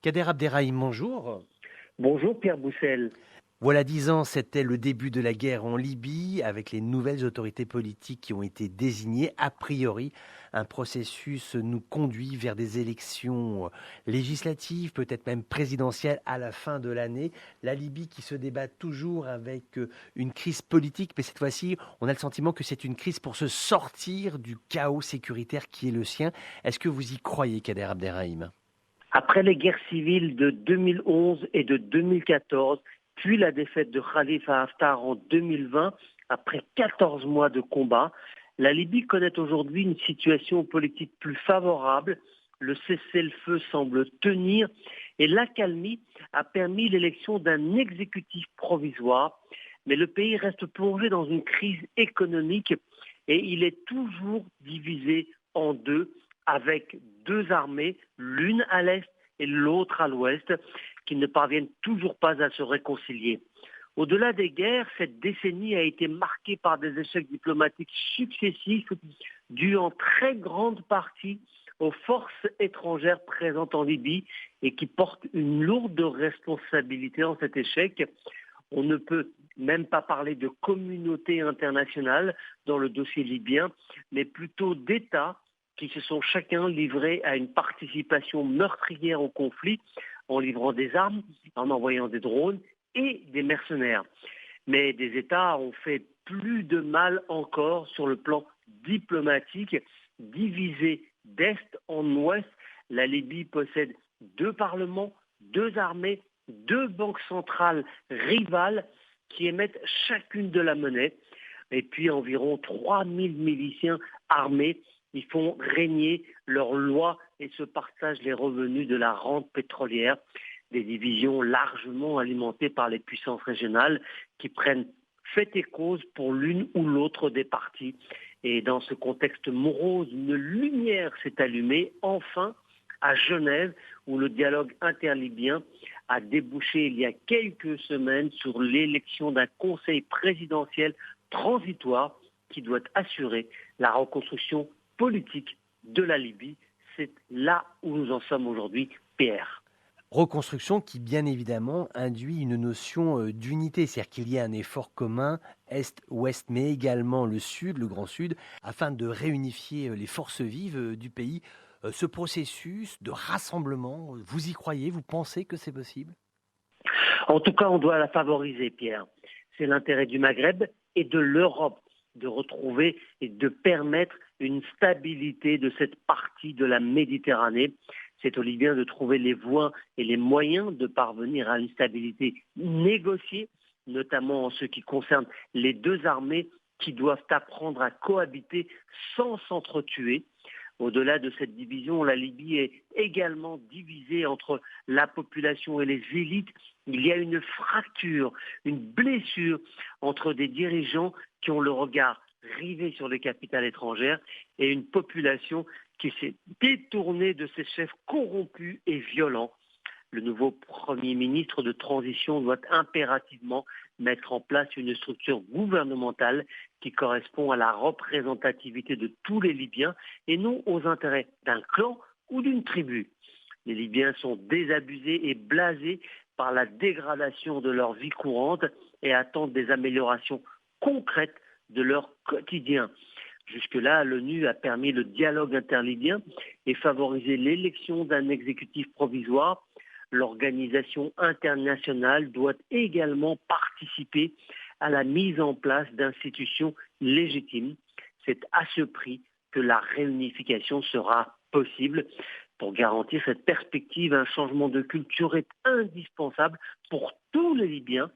Kader Abderrahim, bonjour. Bonjour Pierre Boussel. Voilà 10 ans, c'était le début de la guerre en Libye, avec les nouvelles autorités politiques qui ont été désignées. A priori, un processus nous conduit vers des élections législatives, peut-être même présidentielles à la fin de l'année. La Libye qui se débat toujours avec une crise politique, mais cette fois-ci, on a le sentiment que c'est une crise pour se sortir du chaos sécuritaire qui est le sien. Est-ce que vous y croyez, Kader Abderrahim ? Après les guerres civiles de 2011 et de 2014, puis la défaite de Khalifa Haftar en 2020, après 14 mois de combat, la Libye connaît aujourd'hui une situation politique plus favorable. Le cessez-le-feu semble tenir et l'accalmie a permis l'élection d'un exécutif provisoire. Mais le pays reste plongé dans une crise économique et il est toujours divisé en deux, avec deux armées, l'une à l'est et l'autre à l'ouest, qui ne parviennent toujours pas à se réconcilier. Au-delà des guerres, cette décennie a été marquée par des échecs diplomatiques successifs, dus en très grande partie aux forces étrangères présentes en Libye et qui portent une lourde responsabilité en cet échec. On ne peut même pas parler de communauté internationale dans le dossier libyen, mais plutôt d'États qui se sont chacun livrés à une participation meurtrière au conflit, en livrant des armes, en envoyant des drones et des mercenaires. Mais des États ont fait plus de mal encore sur le plan diplomatique, divisés d'est en ouest. La Libye possède deux parlements, deux armées, deux banques centrales rivales qui émettent chacune de la monnaie, et puis environ 3000 miliciens armés. Ils font régner leurs lois et se partagent les revenus de la rente pétrolière, des divisions largement alimentées par les puissances régionales qui prennent fait et cause pour l'une ou l'autre des parties. Et dans ce contexte morose, une lumière s'est allumée enfin à Genève, où le dialogue interlibyen a débouché il y a quelques semaines sur l'élection d'un conseil présidentiel transitoire qui doit assurer la reconstruction politique de la Libye. C'est là où nous en sommes aujourd'hui, Pierre. Reconstruction qui, bien évidemment, induit une notion d'unité, c'est-à-dire qu'il y a un effort commun, Est-Ouest, mais également le Sud, le Grand Sud, afin de réunifier les forces vives du pays. Ce processus de rassemblement, vous y croyez, vous pensez que c'est possible ? En tout cas, on doit la favoriser, Pierre. C'est l'intérêt du Maghreb et de l'Europe de retrouver et de permettre une stabilité de cette partie de la Méditerranée. C'est aux Libyens de trouver les voies et les moyens de parvenir à une stabilité négociée, notamment en ce qui concerne les deux armées qui doivent apprendre à cohabiter sans s'entretuer. Au-delà de cette division, la Libye est également divisée entre la population et les élites. Il y a une fracture, une blessure entre des dirigeants qui ont le regard rivé sur les capitales étrangères et une population qui s'est détournée de ses chefs corrompus et violents. Le nouveau Premier ministre de transition doit impérativement mettre en place une structure gouvernementale qui correspond à la représentativité de tous les Libyens et non aux intérêts d'un clan ou d'une tribu. Les Libyens sont désabusés et blasés par la dégradation de leur vie courante et attendent des améliorations concrètes de leur quotidien. Jusque-là, l'ONU a permis le dialogue interlybien et favorisé l'élection d'un exécutif provisoire. L'organisation internationale doit également participer à la mise en place d'institutions légitimes. C'est à ce prix que la réunification sera possible. Pour garantir cette perspective, un changement de culture est indispensable pour tous les Libyens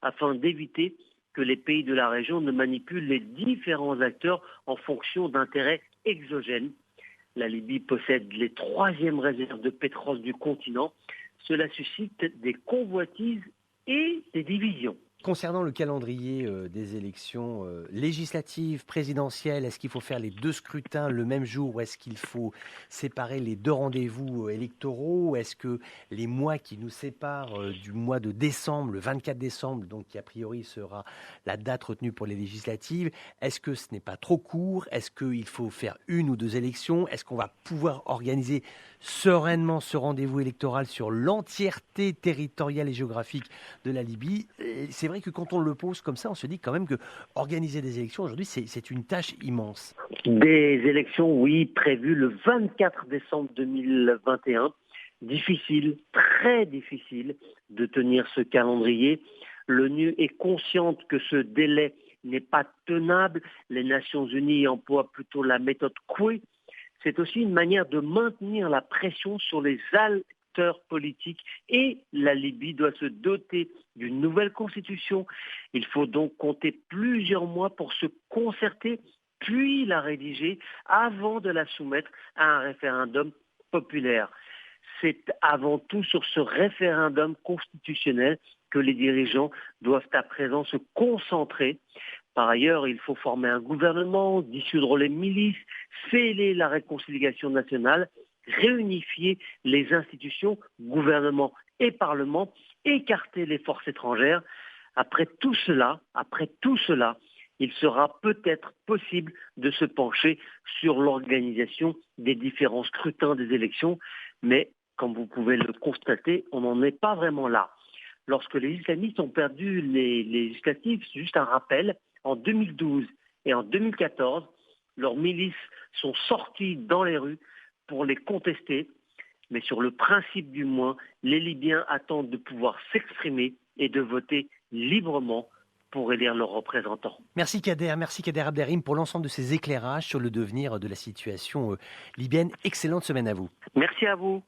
afin d'éviter que les pays de la région ne manipulent les différents acteurs en fonction d'intérêts exogènes. La Libye possède les troisièmes réserves de pétrole du continent. Cela suscite des convoitises et des divisions. Concernant le calendrier des élections législatives, présidentielles, est-ce qu'il faut faire les deux scrutins le même jour ou est-ce qu'il faut séparer les deux rendez-vous électoraux ? Est-ce que les mois qui nous séparent du mois de décembre, le 24 décembre, donc qui a priori sera la date retenue pour les législatives, est-ce que ce n'est pas trop court ? Est-ce qu'il faut faire une ou deux élections ? Est-ce qu'on va pouvoir organiser sereinement ce rendez-vous électoral sur l'entièreté territoriale et géographique de la Libye. Et c'est vrai que quand on le pose comme ça, on se dit quand même que organiser des élections aujourd'hui, c'est une tâche immense. Des élections, oui, prévues le 24 décembre 2021. Difficile, très difficile de tenir ce calendrier. L'ONU est consciente que ce délai n'est pas tenable. Les Nations Unies emploient plutôt la méthode Coué. C'est aussi une manière de maintenir la pression sur les acteurs politiques et la Libye doit se doter d'une nouvelle constitution. Il faut donc compter plusieurs mois pour se concerter, puis la rédiger avant de la soumettre à un référendum populaire. C'est avant tout sur ce référendum constitutionnel que les dirigeants doivent à présent se concentrer. Par ailleurs, il faut former un gouvernement, dissoudre les milices, sceller la réconciliation nationale, réunifier les institutions, gouvernement et parlement, écarter les forces étrangères. Après tout cela, il sera peut-être possible de se pencher sur l'organisation des différents scrutins des élections, mais comme vous pouvez le constater, on n'en est pas vraiment là. Lorsque les islamistes ont perdu les législatives, juste un rappel, en 2012 et en 2014, leurs milices sont sorties dans les rues pour les contester, mais sur le principe du moins, les Libyens attendent de pouvoir s'exprimer et de voter librement pour élire leurs représentants. Merci Kader Abderrahim pour l'ensemble de ces éclairages sur le devenir de la situation libyenne. Excellente semaine à vous. Merci à vous.